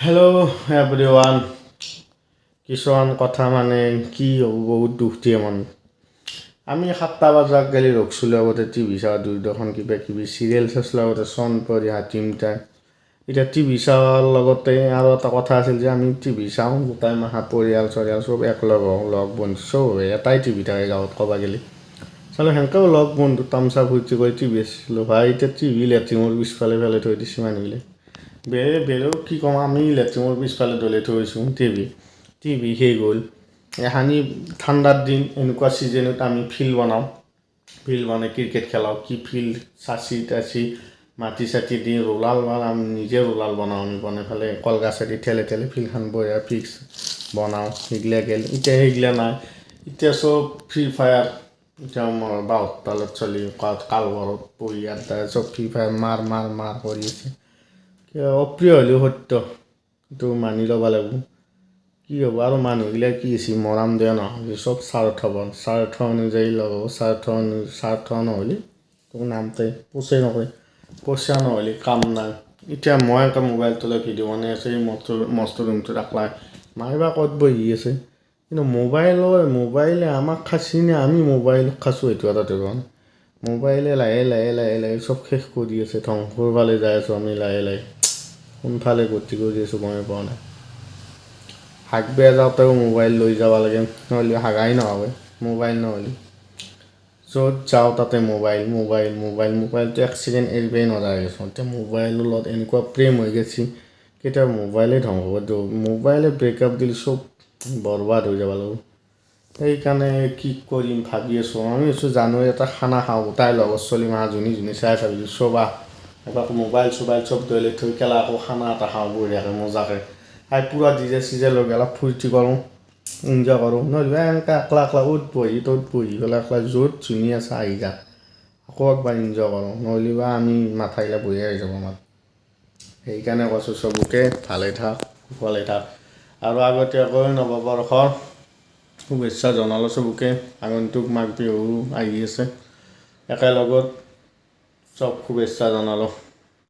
Hello everyone. কিছুমান কথা মানে কি হ'ব বহুত দুখ দিয়ে মন আমি 7টা বজাত গেলি ৰখছিলোঁ আগতে টিভি চাওঁ দূৰদৰ্শন কিবা কিবি চিৰিয়েল চাইছিলোঁ আগতে চন পৰি হাতিমটা এতিয়া টিভি চাৱাৰ লগতে আৰু এটা কথা আছিল যে আমি টিভি চাওঁ গোটাই মাহা পৰিয়াল চব একলগ লগ বন্ধু চব এটাই টিভি থাকে গাঁৱত ক'বা গেলি চালোঁ সেনেকেও লগ বন্ধু তামচা ফূৰ্তি কৰি টিভি চাইছিলোঁ ভাই এতিয়া টিভি লেট্ৰিনৰ পিছফালে ফেলে থৈ দিছে মানুহবিলাক বেলেগ কি ক'ম আমি লেট্ৰিনৰ পিছফালে দলি থৈছোঁ টিভি সেই গ'ল এহানি ঠাণ্ডাৰ দিন এনেকুৱা ছিজনত আমি ফিল্ড বনাই ক্ৰিকেট খেলাওঁ কি ফিল্ড চাচি তাচি মাটি চাটি দি ৰোলাল আমি নিজে ৰোলাল বনাওঁ আমি বনাই পেলাই কলগাছেদি ঠেলে ফিল্ডখন বঢ়িয়া ফিক্স বনাওঁ সেইগিলা গেল এতিয়া সেইগিলা নাই এতিয়া চব ফ্ৰী ফায়াৰ এতিয়া মোৰ বাহঁতালত চলি কালঘৰত পৰি আড্ডা চব ফ্ৰী ফায়াৰ মাৰ কৰি আছে অপ্ৰিয় হ'লেও সত্য এইটো মানি ল'ব লাগিব কি হ'ব আৰু মানুহবিলাক কি হৈছে মৰাম দিয়া নহয় চব স্বাৰ্থ অনুযায়ী লগাব স্বাৰ্থ নহ'লে তোক নামতে পইচা নহ'লে কাম নাই এতিয়া মই এটা মোবাইলটোলৈ ভিডিঅ' বনাই আছোঁ এই মস্ত ৰুমটোত একলাই মাইবা ক'ত বহি আছে কিন্তু মোবাইলে আমাক খাচি নে আমি মোবাইলক খাচোঁ এইটো এটা দেখোন মোবাইলে লাহে চব শেষ কৰি আছে ধ্বংসৰ ফালে যাই আছোঁ আমি লাহে কোনফালে গতি কৰি আছোঁ গমে পোৱা নাই হাগ বেয়া যাওঁতেও মোবাইল লৈ যাব লাগে নহ'লে হাগাই নহয় মোবাইল নহ'লে য'ত যাওঁ তাতে মোবাইলটো এক ছেকেণ্ড এৰিবই নোৱাৰা হৈ গৈছোঁ এতিয়া মোবাইলৰ লগত এনেকুৱা প্ৰেম হৈ গৈছে কেতিয়াবা মোবাইলে ধ্বংস কৰি দিওঁ মোবাইলে ব্ৰেকআপ দিলে চব বৰবাদ হৈ যাব লাগিব সেইকাৰণে কি কৰিম ভাবি আছোঁ আমি জানুৱাৰী এটা খানা খাওঁ তাই লগৰ ছোৱালী মাহ যোনে চাই ভাবিছোঁ চবা এবাৰ মোবাইল চব দলি থৈ পেলাই আকৌ খানা এটা খাওঁ বঢ়িয়াকৈ মজাকৈ খাই পূৰা ডিজে লৈ অলপ ফূৰ্তি কৰোঁ এনজয় কৰোঁ নহ'লে এনেকৈ একলা ত'ত বহি পেলাই একলা য'ত যোনে আছে আহি যাক আকৌ একবাৰ এনজয় কৰোঁ নহ'লে বা আমি মাথাগিলা বঢ়িয়া হৈ যাব আমাৰ সেইকাৰণে কৈছোঁ চবকে ভালে থাক কুশলে থাক আৰু আগতীয়াকৈ নৱবৰ্ষৰ শুভেচ্ছা জনালোঁ চবকে আগন্তুক মাঘ বিহু আহি আছে একেলগত চব শুভেচ্ছা জনালোঁ